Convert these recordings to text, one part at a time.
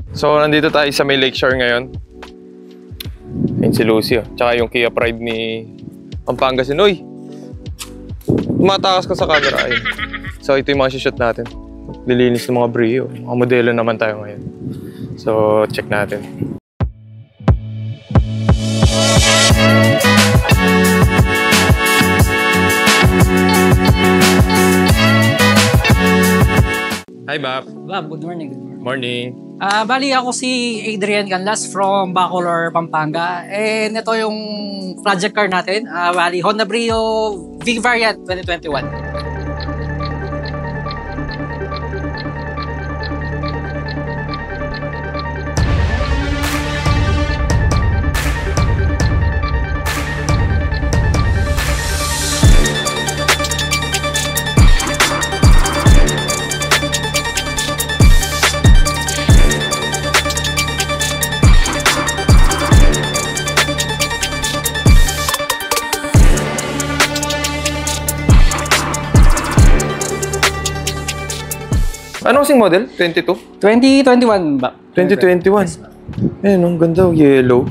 So, nandito tayo sa may Lakeshore ngayon. Ayun si Lucio. Tsaka yung Kia Pride ni Pampanga Sinoy. Tumatakas ka sa camera. Ayun. So, ito yung mga shoot natin. Lilinis ng mga Brio. Mga modelo naman tayo ngayon. So, check natin. Hi, Bap. Bab, good morning. Morning. Bali ako si Adrian Canlas from Bacolor, Pampanga. And ito yung project car natin. Bali, Honda Brio V-Variant 2021. Ano kasing model? 22? 2021 ba? 2021. Ayun, ang ganda. Yellow.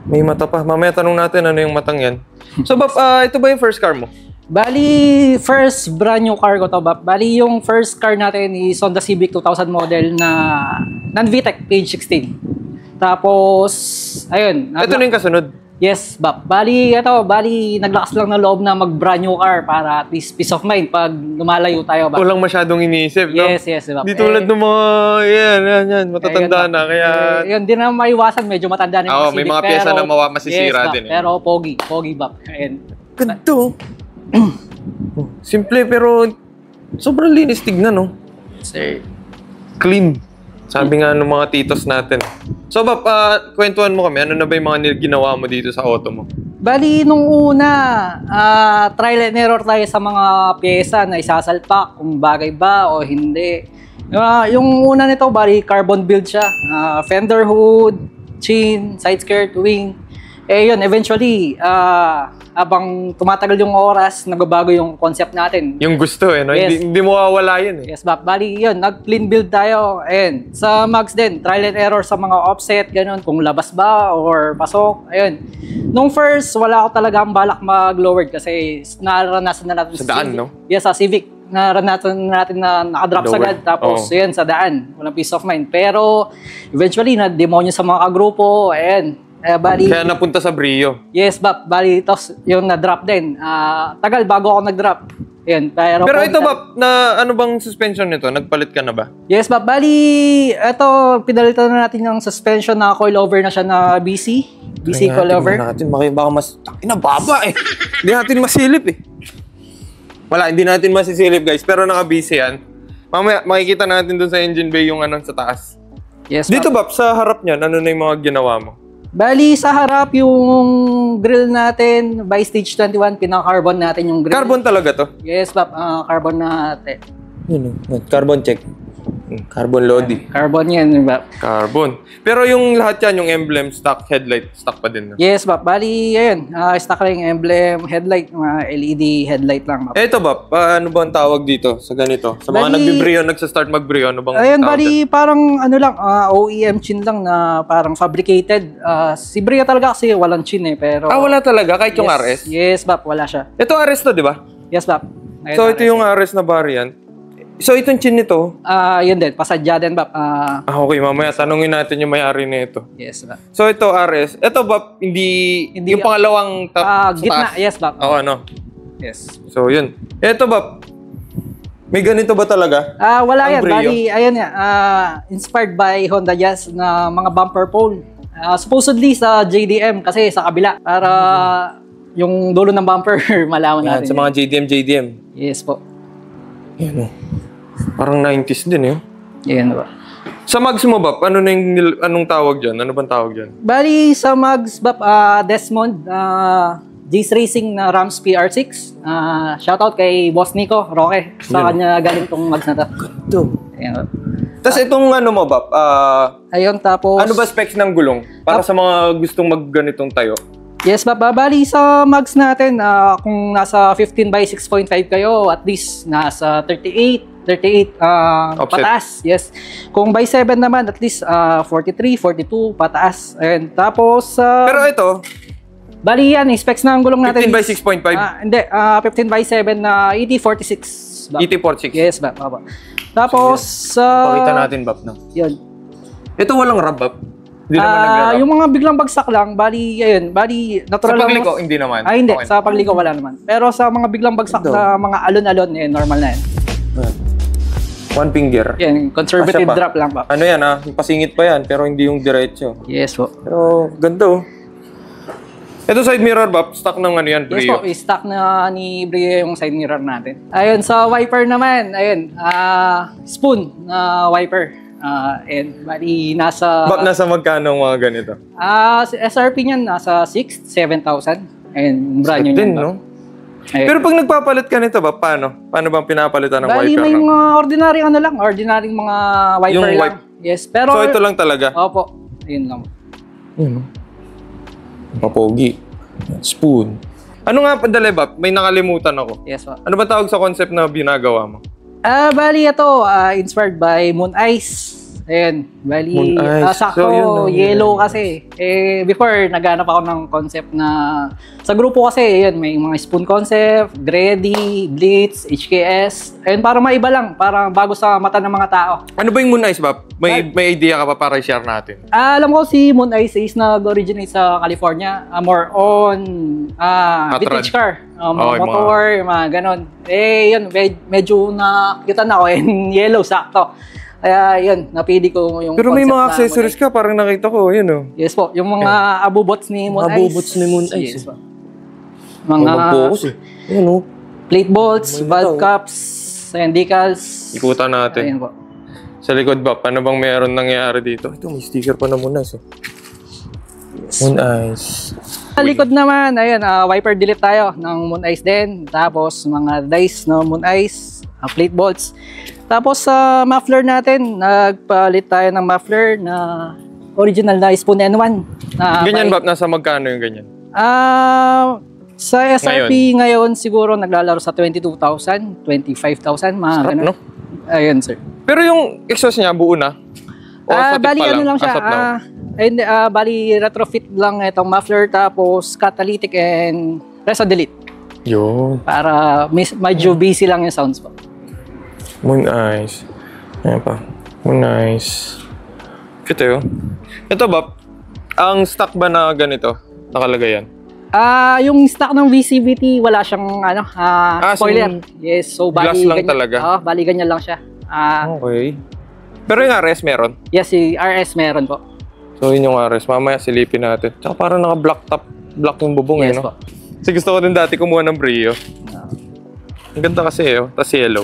May mata pa. Mamaya tanong natin ano yung matang yan. So, Bap, ito ba yung first car mo? Bali, first brand new car ko to, Bap. Bali, yung first car natin is Honda Civic 2000 model na non-VTEC, page 16. Tapos, ayun. Ito na yung kasunod. Yes, Bap. Bali, naglakas lang ng loob na mag-brand new car para at least peace of mind pag lumalayo tayo, Bap. Walang masyadong iniisip, no? Yes, Bap. Di tulad ng mga, yan, matatanda na, kaya... yun, di na maiwasan, medyo matanda na yung Oo, may mga pyesa na masisira yes, din. Pero pogi, Bap. Ganto. Simple, pero sobrang linis tignan, no? Sir. Clean. Sabi nga ng mga titos natin. So, Bap, kwentuhan mo kami. Ano na ba yung mga ginawa mo dito sa auto mo? Bali, nung una, trial and error tayo sa mga pyesa na isasalpak, kung bagay ba o hindi. Yung una nito, bali, carbon build siya. Fender hood, chin, side skirt, wing. Eh yun, eventually, habang tumatagal yung oras, nagbabago yung concept natin. Yung gusto no? Yes. Hindi mo mawawala yun eh. Yes, bali yun, nag-clean build tayo. And sa mags din, trial and error sa mga offset, ganun, kung labas ba or pasok. Ayun. Nung first, wala ako talagang balak mag-lowered kasi naranasan na natin sa daan, Civic. No? Yes, sa Civic. Naranasan natin na nakadrop sagad. Tapos, yun, sa daan. Walang peace of mind. Pero, eventually, na-demonyo sa mga kagrupo. Ayun. Bali, kaya napunta sa Brio. Yes, Bap. Bali, tos yung na-drop din. Tagal bago ako nag-drop. Yan, pero ito, Bap, na ano bang suspension nito? Nagpalit ka na ba? Yes, Bap. Bali, ito, pinalitan na natin yung suspension na coilover na siya na BC. BC coilover. Baka mas, baba eh. Hindi natin masilip eh. Wala, hindi natin masisilip, guys. Pero naka-BC yan. Mamaya, makikita natin dun sa engine bay yung ano sa taas. Yes, dito, Bap, sa harap niyan, ano na yung mga ginawa mo? Bali, sa harap yung grill natin, by stage 21, pinaka-carbon natin yung grill. Carbon talaga to? Yes, Bap. Carbon natin. Yun, carbon check. Carbon Lodi. Carbon yan, Bap. Carbon. Pero yung lahat yan, yung emblem, stock headlight, stock pa din. No? Yes, Bap. Bali, ayun. Stock lang yung emblem, headlight, mga LED headlight lang, Bap. Eto, Bap, ano ba ang tawag dito sa ganito? Sa mga nagbi-Brio, nagsa-start mag-Brio, ano bang ayun, tawag bali, dyan? parang ano lang, OEM chin lang na parang fabricated. Si Brio talaga kasi walang chin eh, pero... wala talaga? Kahit yung RS? Yes, Bap. Wala siya. Ito RS to, di ba? Yes, Bap. Ayun, So, ito yung RS na variant. So, itong chin nito? Yun din. Pasadya din, Bap. Okay, mamaya tanungin natin yung may-ari na ito. Yes, Bap. So, ito RS. Ito, Bap, hindi yung pangalawang gitna. Yes, Bap. Oo, ano? Yes. So, yun. Ito, Bap, may ganito ba talaga? Wala yan. Brio? Bali, ayun yan. Inspired by Honda Jazz na mga bumper pole. Supposedly sa JDM kasi sa kabila. Para yung dulo ng bumper malaman natin. Sa mga JDM. Yes po. Yan o. Parang 90s din eh. Yan ba. Sa mags mo, Bap, anong tawag dyan? Ano bang tawag dyan? Bali, sa mags, Bap, Desmond, Jace Racing na Rams PR6. Shoutout kay Boss Nico, Roque. Sa kanya galing tong mags na to. Ito. Ayan. Tapos itong ano mo, Bap, ayun, tapos... ano ba specs ng gulong? Para sa mga gustong magganitong tayo. Yes, babali sa mags natin, kung nasa 15 by 6.5 kayo, at least nasa 38, 38 Offset. pataas. Yes. Kung by 7 naman, at least 43, 42 pataas. And tapos Pero ito, bali yan, specs ng gulong natin 15 by is- 6.5. hindi, 15 by 7 na ET46. ET46. Yes, ba. Tapos Pakita natin, Bap, no? yun. Ito walang rub, Bap. Hindi naman nagra-rub. Yung mga biglang bagsak lang, bali Sa natural lang. pagliko, hindi naman. Ay, hindi. Okay. Sa pagliko wala naman. Pero sa mga biglang bagsak Ito. na mga alon-alon, normal na yan. One finger. Yan, conservative Kasya pa. drop lang ba? Ano yan, pasingit pa yan, pero hindi yung diretso. Yes po. Pero ganda, oh. Ito side mirror, Bap. Stock ng ano yan, Yes Brio. po, stock na ni Brio yung side mirror natin. Ayun, sa wiper naman, ayun, spoon na wiper. And bali nasa... Bap, nasa magkano ang mga ganito? si SRP niyan nasa 6,000, 7,000. Ayun, brand new Din, niyan. no? Ayun. Pero pag nagpapalit ka nito, Bap, paano? Paano bang pinapalitan ng Bali, wiper? may no? mga ordinary ordinary mga wiper Yung lang. wipe. Yes, pero... So ito lang talaga? Opo, ayun lang. Yun, no? Papogi. Spoon. Ano nga pa dali, Bap? May nakalimutan ako. Yes po. Ano ba tawag sa concept na ginagawa mo? Bali ito, inspired by Moon Ice. Ayan, bali, Moon Ice. sakto, So, yun, no? yellow kasi. Before, naghanap ako ng concept na, sa grupo kasi, yun, may mga spoon concept, Grady, Blitz, HKS. Ayun, para maiba lang, para bago sa mata ng mga tao. Ano ba yung Moon Ice, Bap? May idea ka pa para i-share natin? Alam ko si Moon Ice is nag-originate sa California, more on vintage car. Mga Okay, motor, mga ganon. Yun, medyo nakita na ako in yellow, sakto. Kaya yun, napili ko yung Pero may concept mga na accessories Moon ka, parang nakita ko, yun, oh. Ice. Yes po, yung mga abubots ni Moon Ice. Abubots ni Moon Ice, Yes eh. po. Mga Mag-focus, eh. Yun, oh. plate bolts, May valve bitaw. caps, and decals. Ikutan natin. Ayan po. Sa likod, Bap, ano bang meron nangyayari dito? Ito, may sticker pa na Moon Ice, oh. Moon Ice. Sa likod naman, ayun, wiper delete tayo ng Moon Ice din. Tapos mga dice na Moon Ice, plate bolts. Tapos sa muffler natin, nagpalit tayo ng muffler na original na Spoon N1. Na Ganyan, Bap, nasa magkano yung ganyan? Sa SRP ngayon siguro naglalaro sa 22,000, 25,000, mga Sarap, ganun. no? Ayun, sir. Pero yung exhaust niya, buo na? O sa tip Bali pa ano lang siya, As of now? bali retrofit lang itong muffler tapos catalytic and rest delete. Yun. Para medyo busy lang yung sounds po. Moon Ice. Ayan pa. Moon Ice. Cute, oh. Ito, Bap, ang stock ba na ganito? Nakalagay yan? Yung stock ng VCVT, wala siyang spoiler. Yes, so glass bali lang ganyan, talaga. Bali ganyan lang siya. Okay. Pero yung RS meron? Yes, si RS meron po. So, yun yung RS. Mamaya silipin natin. Tsaka parang naka-black top. Black yung bubong, Yes no? po. Kasi gusto ko din dati kumuha ng Brio. Ang ganda kasi, oh. Tas yellow.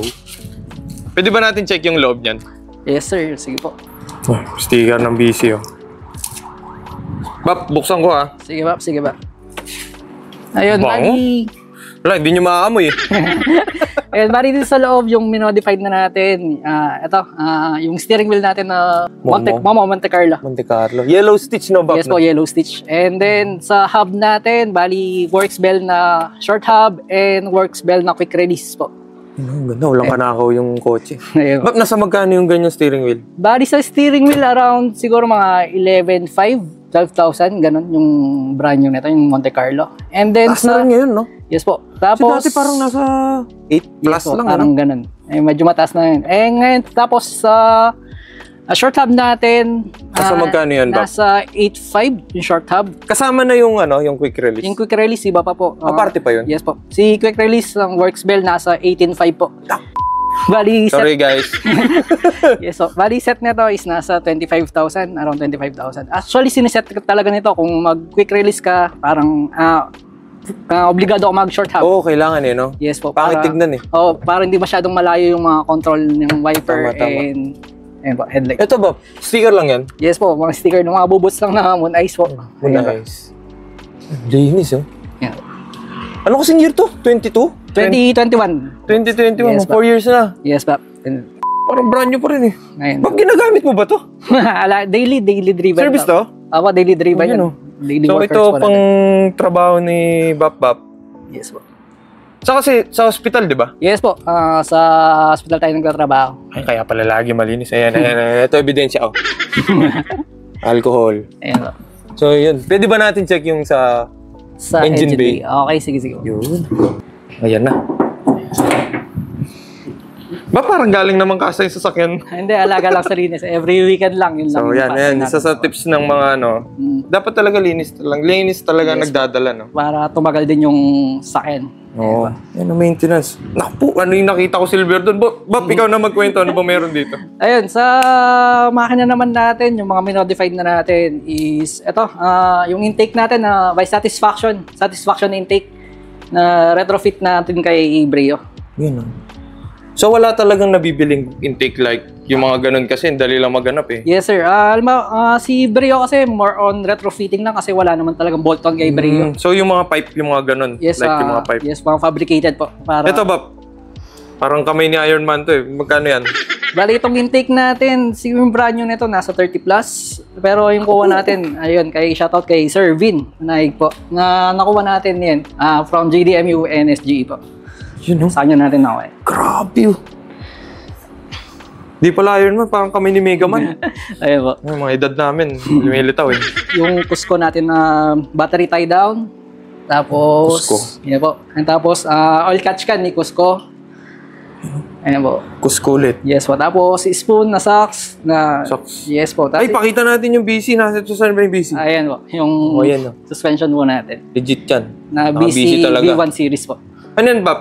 Pwede ba natin check yung loob niyan? Yes, sir. Sige po. Sticker ng BC, oh. Bap, buksan ko, ah. Sige ba, sige ba. Ayun, Bango. bali. Wala, hindi nyo maaamoy, eh. Ayun, bali din sa loob yung minodified na natin. Yung steering wheel natin na Monte Carlo. Monte Carlo. Yellow stitch, no, Bap? Yes po, yellow stitch. And then sa hub natin, bali works bell na short hub and works bell na quick release po. Ang ganda, walang kanakaw yung kotse. Ayun. Bap, nasa magkano yung ganyan steering wheel? Bali sa steering wheel around siguro mga 11,500, 12,000, ganun yung brand new nito, yung Monte Carlo. And then Taas na rin ngayon, no? yes po. Kasi Tapos dati parang nasa 8 plus yes po, lang, parang ano? ganun. Medyo mataas na yun. Ngayon, tapos sa short hub natin, Nasa magkano yan, Bap? nasa 8,500 yung short hub. Kasama na yung, ano, yung quick release. Yung quick release, iba pa po. Aparte pa yun? Yes po. Si quick release ng works bell nasa 18,500 po. Bali, Sorry, guys. yes po. Bali, set nito is nasa 25,000, around 25,000. Actually, siniset ko talaga nito kung mag-quick release ka, parang obligado ako mag-short hub. Oo, kailangan eh, no? Yes po. Pangit tignan eh. Para hindi masyadong malayo yung mga control ng wiper Tama. and po, headlight. Ito ba? Sticker lang yan? Yes po, mga sticker ng mga bubots lang na Moon Ice po. Moon Ayan po. Ice. Linis, oh. Yeah. Ano kasing year to? 22? 2021. 2021, Yes, 4 years na. Yes, Pap. Parang brand new pa rin eh. Ngayon. Bap, ginagamit mo ba to? daily driven. Service Pap. to? Ako, daily driven. Ayun, yan. oh. Daily So workers ito po pang natin. trabaho ni Bap Bap. Yes po. Kasi sa hospital, di ba? Yes po, sa hospital tayo nagtatrabaho. Ay, kaya pala lagi malinis. Ayan. Ito, ebidensya. Oh. Alcohol. Ayan po. So, yun. Pwede ba natin check yung sa engine bay? Okay, sige. Yun. Ayan na. Ba, parang galing naman kasi yung sasakyan. Hindi, alaga lang sa linis. Every weekend lang, yun lang. So, yan. Isa sa tips ng mga dapat talaga linis talaga. Linis talaga nagdadala, no? Para tumagal din yung sakyan. Oo. Yan ang maintenance. Naku, ano yung nakita ko silver doon? Bap, ikaw na magkwento. Ano ba meron dito? Ayun, sa makina naman natin, yung mga minodified na natin is, yung intake natin by satisfaction intake na retrofit natin kay Brio. Yun. So wala talagang nabibiling intake like yung mga ganun kasi dali lang maganap eh. Yes sir. Si Brio kasi more on retrofitting lang kasi wala naman talagang bolt-on kay Brio. So yung mga pipe, yung mga ganun. Yes, like yung mga pipe. Yes, mga fabricated po. Ito ba? Parang kamay ni Iron Man to eh. Magkano yan? Bali itong intake natin, yung brand new nito nasa 30 plus. Pero yung kuha natin, ayun, shoutout kay Sir Vin Naig po. Na nakuha natin yan from JDMU NSGE po. Yun know? Saan natin na eh. Grabe. Di pala Iron Man, parang kami ni Mega Man. Ayun po. Yung mga edad namin, lumilitaw eh. Yung Cusco natin na battery tie down. Tapos, Cusco. Yan po. And tapos, oil catch can ni Cusco. Ayan po. Cusco ulit. Yes po. Tapos, spoon na socks. Socks. Yes po. Tapos, Ay, pakita natin yung BC. Nasa saan ba yung BC? Ayan po. Yung Ayan, no? suspension po natin. Legit yan. Na BC BC talaga. V1 series po. Ano yan ba?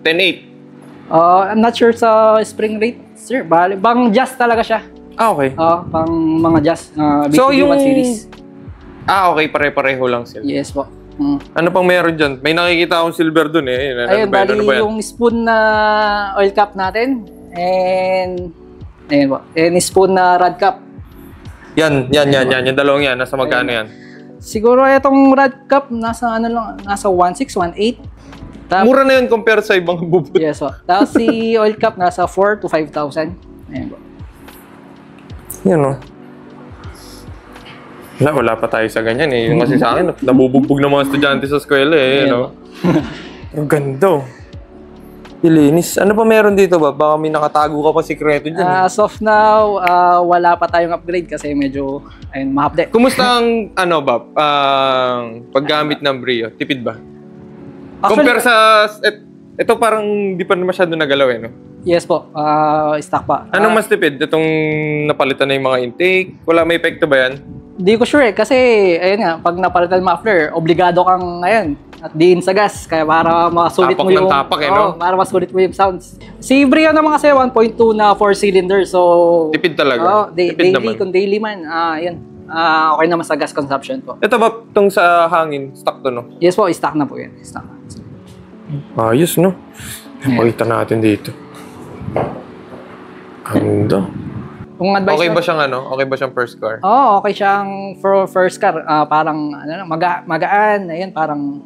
10.8? I'm not sure sa spring rate, sir. Bang jazz talaga siya. Okay. Pang mga jazz. BC So, V1 series. Okay. Pare-pareho lang sila. Yes po. Ano pang meron dyan? May nakikita akong silver dun eh. Ayun, bali yung spoon na oil cap natin. And, ayun po. And spoon na rod cap. Yan. Yung dalawang yan. Nasa magkano yan? Siguro itong rod cap, nasa 1.6, 1.8. Mura na yun compare sa ibang bubot. Yes po. Tapos si oil cap, nasa 4 to 5,000. Ayun po. Yan o. Wala pa tayo sa ganyan eh. Yung kasi sa akin, nabubugbog ng mga estudyante sa eskwela eh. Ang ganda oh. Ilinis. Ano pa meron dito ba? Baka may nakatago ka pa sikreto dyan. As of now, wala pa tayong upgrade kasi medyo ma-update. Kumusta ang paggamit ng Brio? Tipid ba? Actually, compare sa... Ito parang di pa masyado nagalaw eh, no? Yes po. Stock pa. Anong mas tipid? Itong napalitan na yung mga intake? Wala may epekto ba yan? Di ko sure eh. Kasi, ayun nga, pag napalitan muffler, obligado kang, at diin sa gas. Kaya para masulit mo yung... Tapak eh, no? Para masulit mo yung sounds. Si Brio naman kasi 1.2 na 4-cylinder. So... Tipid talaga. Daily, kung daily man, okay naman sa gas consumption po. Ito ba itong sa hangin? Stock to, no? Yes po, stock na po yan. Stock na. Ayos, no? Pakita natin dito. Ganda. Okay ba siyang Okay ba siyang first car? Okay siyang first car. Parang magaan. Ayun, parang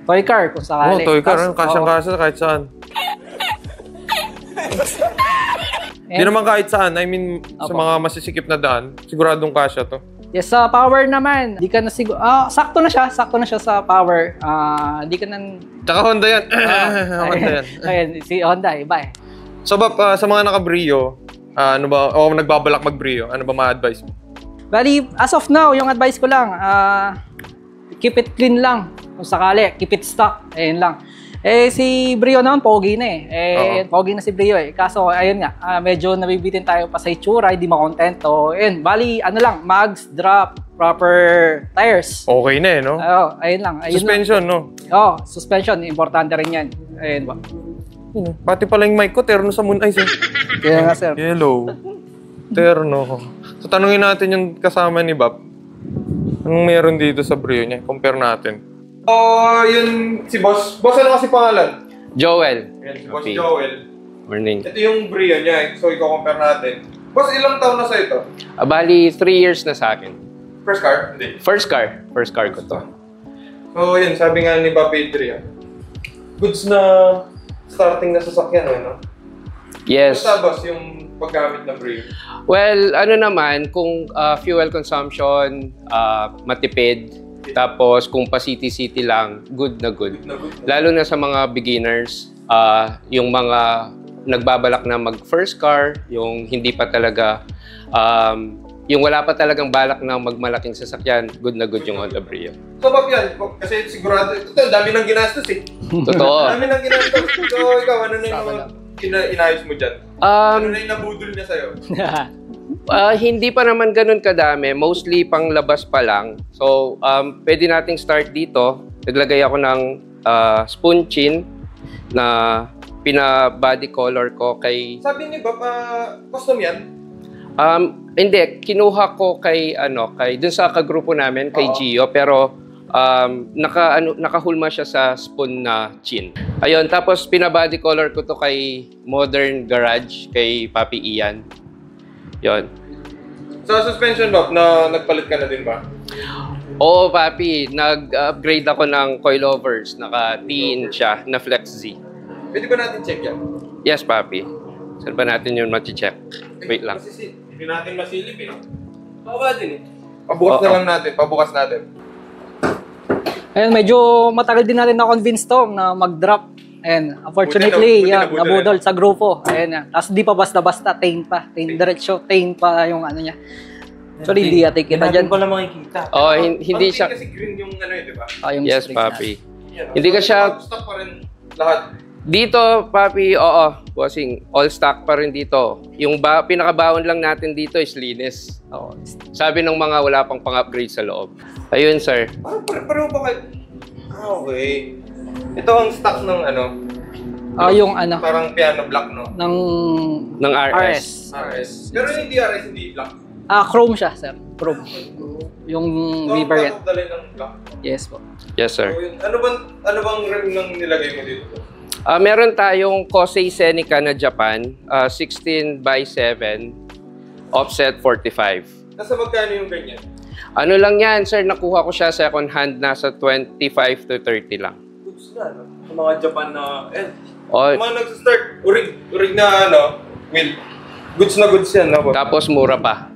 toy car kung sakali. Toy car. Kasyang-kasya kahit saan. Hindi naman kahit saan. I mean, sa mga masisikip na daan, siguradong kasya to. Yes, sa power naman, di ka na siguro... sakto na siya sa power. Di ka na... Tsaka Honda yan. Honda yan. Ayun, si Honda, iba eh. So, sa mga naka-Brio, ano ba, o nagbabalak mag-Brio, ano ba ma-advise mo? Bali, as of now, yung advice ko lang, keep it clean lang. Kung sakali, keep it stock. Ayun lang. Si Brio naman, pogi na eh. Pogi na si Brio eh. Kaso, ayun nga, medyo nabibitin tayo pa sa itsura, hindi makontento. Ayun, bali, mags, drop, proper tires. Okay na eh, no? Ayun lang. Suspension, no? Suspension, importante rin yan. Ayun ba? Pati pala yung mic ko, terno sa moon eyes eh. Kaya nga, sir. Hello. Terno. So, tanungin natin yung kasama ni Bob. Anong meron dito sa Brio niya? Compare natin. Yun si Boss. Boss, ano kasi pangalan? Joel. Yan, si Boss Joel. Morning. Ito yung Brio niya. So, i-compare natin. Boss, ilang taon na sa ito? Bali, 3 years na sa akin. First car? Hindi. First car ko to. So, yun. Sabi nga ni Bob Adrian. Goods na starting na sasakyan, no? Yes. Basta, Boss, yung paggamit ng Brio? Well, ano naman, kung fuel consumption, matipid, Tapos kung pa city-city lang, good na good. Lalo na sa mga beginners, yung mga nagbabalak na mag first car, yung hindi pa talaga, yung wala pa talagang balak na magmalaking sasakyan, good na good yung Honda Brio. So, Bob, yan. Kasi sigurado, ito, dami nang ginastos eh. Totoo. Dami nang ginastos. So, ikaw, ano na yung inayos mo dyan? Ano na yung nabudol niya sa'yo? Hindi pa naman ganun kadami. Mostly pang labas pa lang. So, pwede nating start dito. Naglagay ako ng spoon chin na pina-body color ko kay... Sabi ni Bob, custom yan? Hindi. Kinuha ko kay, dun sa kagrupo namin, kay Gio. Pero, nakahulma siya sa spoon na chin. Ayun. Tapos, pina-body color ko to kay Modern Garage, kay Papi Ian. Yon. Sa suspension, Bob, na nagpalit ka na din ba? Oo, Papi. Nag-upgrade ako ng coilovers. Naka-teen siya, na Flex Z. Pwede ba natin check yan? Yes, Papi. Saan ba natin yun mati-check? Wait lang. Kasi hindi natin masilip eh. Baka din eh. Pabukas na lang natin. Pabukas natin. Ayun, medyo matagal din natin na-convince to na mag-drop. And unfortunately, Buti na nabudol sa grupo. Ayun, tapos di pa basta-basta, tain pa. Tain diretso, tain pa yung ano niya. Actually, hindi natin kita dyan. Hindi ko lang makikita. Oh, hindi siya... Kasi green yung ano eh, di ba? Yung Yes, strings Papi. Yan, Hindi ka siya- Stock pa rin lahat. Dito, Papi, oo. Bossing, all stock pa rin dito. Yung pinakabaon lang natin dito is linis. Oo. Sabi ng mga wala pang pang-upgrade sa loob. Ayun, sir. Parang pareho ba kayo? Okay. Ito ang stock ng ano, Yung ano, parang piano black, no? Ng RS. RS. Pero hindi RS, hindi black. Chrome siya, sir. Chrome. Yung So, ang V-variant. top of the line ng black. Yes po. Yes, sir. So, yun. Ano bang rim nang nilagay mo dito? Meron tayong Kosei Seneca na Japan, 16 by 7, offset 45. Nasa magkano yung ganyan? Ano lang yan, sir, nakuha ko siya second hand, nasa 25 to 30 lang. Goods na, no? Sa mga Japan na, O, mga nag-start, urig na ano, wheel. Goods na goods yan, no? tapos mura pa.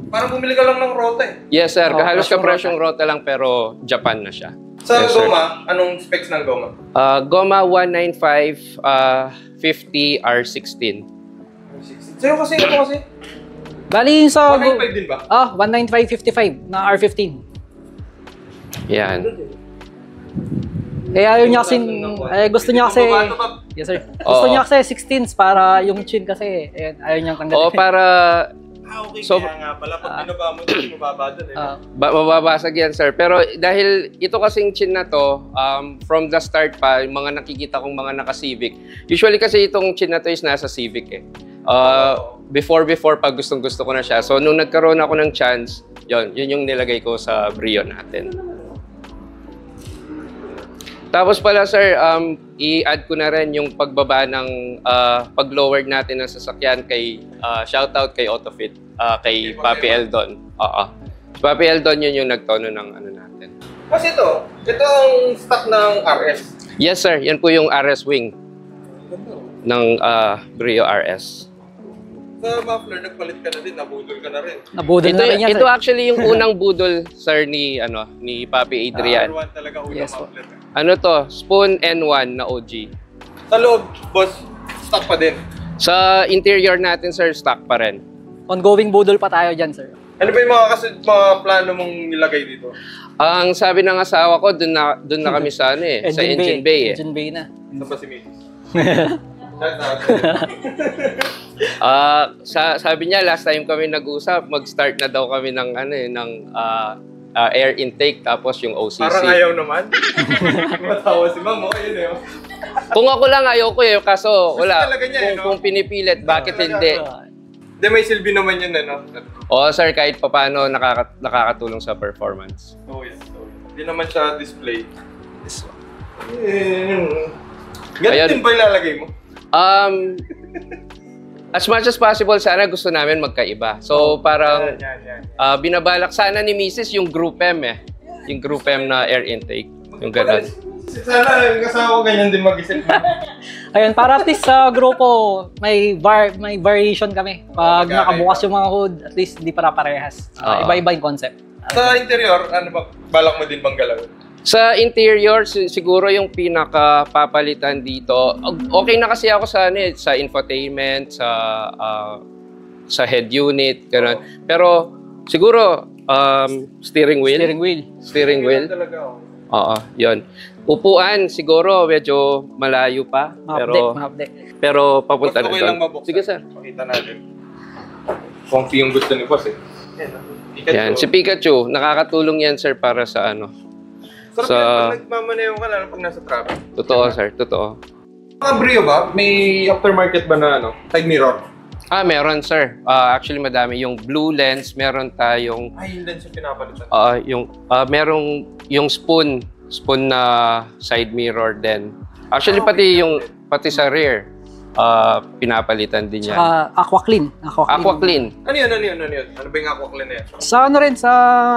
Parang bumili ka lang ng rota eh. Yes, sir, halos presyong ka-presyong rota lang pero Japan na siya. Sa Yes, sir. goma, anong specs ng goma? Goma 195 50 R16. Sa'yo kasi, ito kasi. Bali yung sa... 195 din ba? 195.55 na R15. Yan. Kaya yun niya kasi... gusto niya kasi... Babato pa. Yes, sir. Gusto Oo. niya kasi 16s para yung chin kasi. Ayun, ayaw niyang tanggalin. O para Okay, So- kaya nga pala, pag binaba mo, mababa dun eh. mababasag yan, sir. Pero dahil ito kasing chin na to, from the start pa, yung mga nakikita kong mga naka-Civic, usually kasi itong chin na to is nasa Civic eh. Before pag gustong-gusto ko na siya. So nung nagkaroon ako ng chance, yun yung nilagay ko sa Brio natin. Tapos pala, sir, i-add ko na rin yung pagbaba ng pag-lowered natin ng sasakyan kay shoutout kay AutoFit, kay Papi Eldon. Oo. Si Papi Eldon yun yung nagtono ng ano natin. Kasi ito ang stock ng RS. Yes, sir. Yan po yung RS wing ng Brio RS. Sa muffler, nagpalit ka na din, nabudol ka na rin. Nabudol na rin yan, Ito sir. actually yung unang budol, sir, ni Papi Adrian. R1 talaga unang Yes, po. muffler. Ano to? Spoon N1 na OG. Sa loob, boss, stock pa din. Sa interior natin, sir, stock pa rin. Ongoing budol pa tayo dyan, sir. Ano ba yung mga plano mong nilagay dito? Ang sabi ng asawa ko, dun na kami sa ano eh, sa engine bay eh. Engine bay na. Sa ba si Mrs.? Sabi niya last time kami nag-usap, mag-start na daw kami ng ano eh, ng air intake tapos yung OCC. Parang ayaw naman. Matawa si ma'am, yun eh. Kung ako lang ayoko eh, kaso wala. talaga niya eh, no? Kung pinipilit, bakit hindi? Hindi, may silbi naman yun, ano? Oo, sir, kahit papaano nakakatulong sa performance. Oh, yes. Hindi naman siya display. Ganun Ayan. din ba ilalagay mo? As much as possible, sana gusto namin magkaiba. So, parang Yan. binabalak sana ni Mrs. yung Group M eh. Yung Group M na air intake. Yung ganun. Sana yung kasama ko ganyan din mag-isip. Ayun, para at least sa grupo, may variation kami. Pag magkakaiba. nakabukas yung mga hood, at least hindi para parehas. Oo. Iba-iba yung concept. Sa interior, ano ba, balak mo din bang galawin? Sa interior, siguro yung pinaka-papalitan dito, okay na kasi ako sa, sa infotainment, sa head unit, gano'n. Pero siguro, steering wheel. Steering wheel. Talaga, Oo, yun. Upuan, siguro, medyo malayo pa. Pero papunta na okay doon. lang mabuksan. Sige, sir. Pakita natin. Comfy yung gusto ni boss eh. Yan, si Pikachu, nakakatulong yan, sir, para sa ano. Sarap yan pag nagmamaneho ka, lalo pag nasa traffic. Totoo, sir. Totoo. Mga Brio ba? May aftermarket ba na ano? Side mirror? Meron, sir. Actually, madami. Yung blue lens, meron tayong... Ay, yung lens yung pinapalitan. Merong yung spoon na side mirror din. Actually, pati sa rear, pinapalitan din yan. Aqua Clean. Aqua Clean. Ano yun? Ano ba yung Aqua Clean na yan? Sa ano rin, sa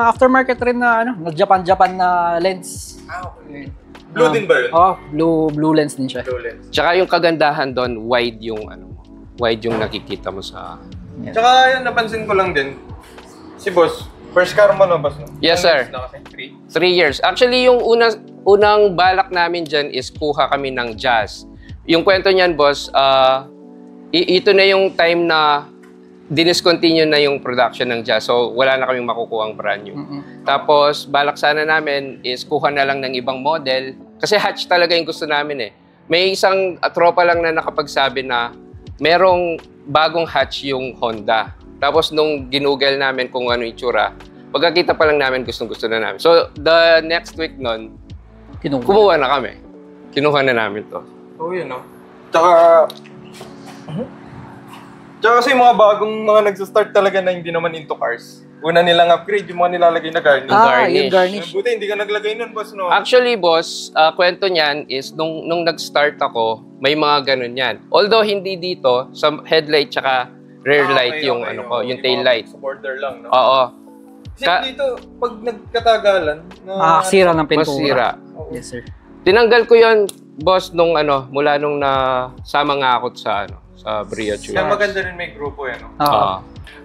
aftermarket rin na ano, na Japan na lens. Okay. Blue din ba yun? Blue lens din siya. Blue lens. Tsaka yung kagandahan doon, wide yung nakikita mo sa... Yeah. Tsaka yun, napansin ko lang din, si boss, first car mo na boss, no? Yes, sir. 3 years. Actually, yung unang balak namin dyan is kuha kami ng Jazz. Yung kwento niyan, boss, ito na yung time na diniscontinue na yung production ng Jazz. So, wala na kaming makukuha ang brand new. Tapos, balak sana namin is kuha na lang ng ibang model. Kasi hatch talaga yung gusto namin eh. May isang tropa lang na nakapagsabi na merong bagong hatch yung Honda. Tapos, nung ginugel namin kung ano yung itsura, pagkakita pa lang namin, gustong-gusto na namin. So, the next week nun, kumuha na kami. Kinuha na namin to. Oo, yun, no? Tsaka kasi yung mga bagong mga nagsa-start talaga na hindi naman into cars. Una nilang upgrade, yung mga nilalagay na garnish. Yung garnish. Buti, hindi ka naglagay nun, boss, no? Actually, boss, kwento niyan is nung nag-start ako, may mga ganun yan. Although, hindi dito, sa headlight tsaka rear light yung yung tail light. Sa border lang, no? Oo. Kasi dito, pag nagkatagalan, makakasira ng pintura. Masira. Yes, sir. Tinanggal ko yon, boss, mula nung nasama nga ako sa Brio Tunes. Kaya maganda rin may grupo yan, no?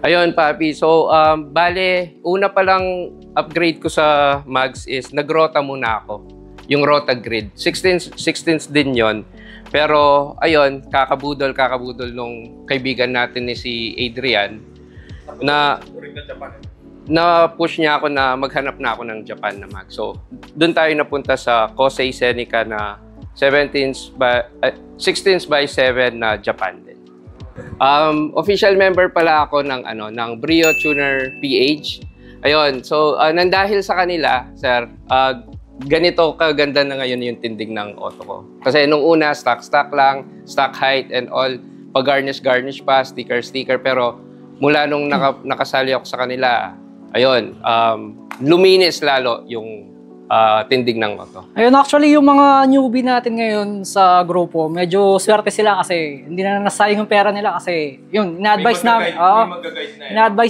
Ayun, papi. So, bale, una pa lang upgrade ko sa Mags is nag-rota muna ako. Yung rota grid. 16 din yon. Pero, ayun, kakabudol nung kaibigan natin ni si Adrian na push niya ako na maghanap na ako ng Japan na mag. So, doon tayo napunta sa Kosei Senica na 16 by 7 na Japan din. Official member pala ako ng Brio Tuner PH. Ayun, so nandahil sa kanila, sir, ganito kaganda na ngayon yung tindig ng auto ko. Kasi nung una, stock lang, stock height and all, pag-garnish pa, sticker, pero mula nung nakasali ako sa kanila, ayun, luminis lalo yung tindig ng auto. Ayun, actually, yung mga newbie natin ngayon sa grupo, medyo swerte sila kasi hindi na nasayang yung pera nila kasi yun, ina-advise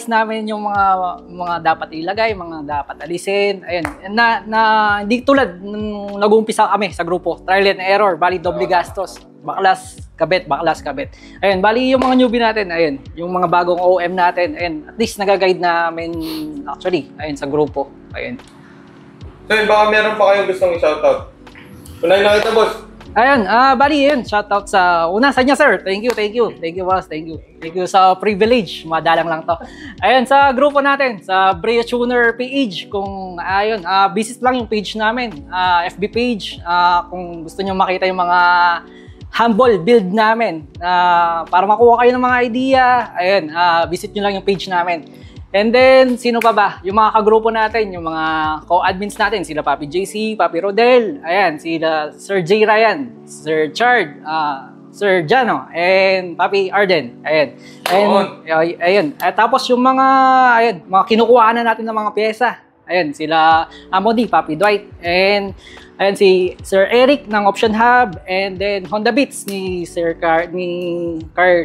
namin yung mga dapat ilagay, mga dapat alisin. Ayun, hindi tulad nung nag-uumpisa kami sa grupo, trial and error, bali doble gastos. Baklas kabit. Ayun, bali yung mga newbie natin, ayun, yung mga bagong OM natin, ayun, at least nag-guide namin actually, ayun, sa grupo. Ayun. So, baka meron pa kayong gustong i-shoutout. Unahin na kita, boss. Ayun, bali yun, shoutout sa una sa inyo, sir. Thank you, boss, thank you sa privilege, madalang lang to. Ayun, sa grupo natin, sa Brio Tuner PH, kung ayun, visit lang yung page namin, FB page, kung gusto nyo makita yung mga humble build namin, para makuha kayo ng mga idea, ayun, visit nyo lang yung page namin. And then, sino pa ba? Yung mga kagrupo natin, yung mga co-admins natin, sila Papi JC, Papi Rodel, ayan, sila Sir J. Ryan, Sir Chard, Sir Jano, and Papi Arden, ayan. Ayun. Tapos yung mga kinukuhaan na natin ng mga pyesa, ayan, sila Amodi, Papi Dwight, and ayan, si Sir Eric ng Option Hub, and then Honda Beats ni Carl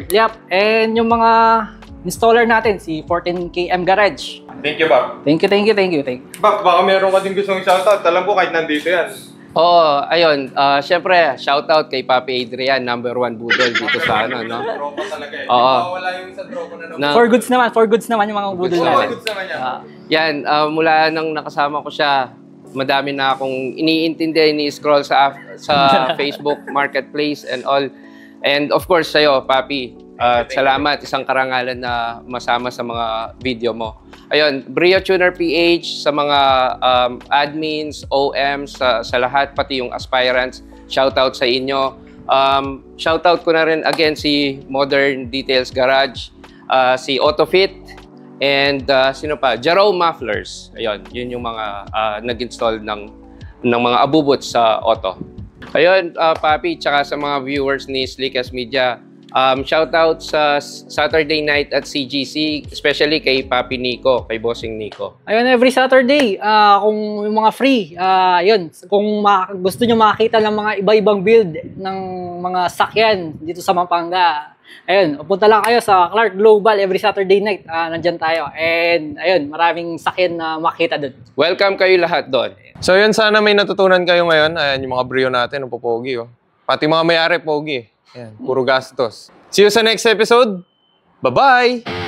Liap, and yung mga installer natin, si 14KM Garage. Thank you, Bob. Thank you. Bob, baka meron ka din gustong i-shoutout. Alam ko kahit nandito yan. Oo, ayun. Syempre, shoutout kay Papi Adrian, #1 budol dito sa ano, no? Tropa talaga eh. Oo. Wala yung isa tropa na Na- For goods naman yung mga budol natin. Goods naman yan. Yan, mula nang nakasama ko siya, madami na akong iniintindi, ini-scroll sa Facebook Marketplace and all. And of course, sa'yo, Papi, salamat. Isang karangalan na masama sa mga video mo. Ayun, Brio Tuner PH, sa mga admins, OMs, sa lahat, pati yung aspirants, shoutout sa inyo. Shoutout ko na rin again si Modern Details Garage, si AutoFit, and sino pa? Jerome Mufflers. Ayun, yun yung mga nag-install ng mga abubot sa auto. Ayun, Papi, tsaka sa mga viewers ni Slickas Media, shoutout sa Saturday night at CGC, especially kay Papi Nico, kay Bossing Nico. Ayun, every Saturday, kung yung mga free, yun, kung gusto nyo makakita ng mga iba-ibang build ng mga sakyan dito sa Pampanga, ayun, punta lang kayo sa Clark Global every Saturday night. Nandyan tayo. And ayun, maraming sakyan na makita doon. Welcome kayo lahat doon. So yun, sana may natutunan kayo ngayon. Ayan, yung mga brio natin, ang popogi, oh. Pati mga may-ari, pogi. Ayan, puro gastos. See you sa next episode. Bye-bye!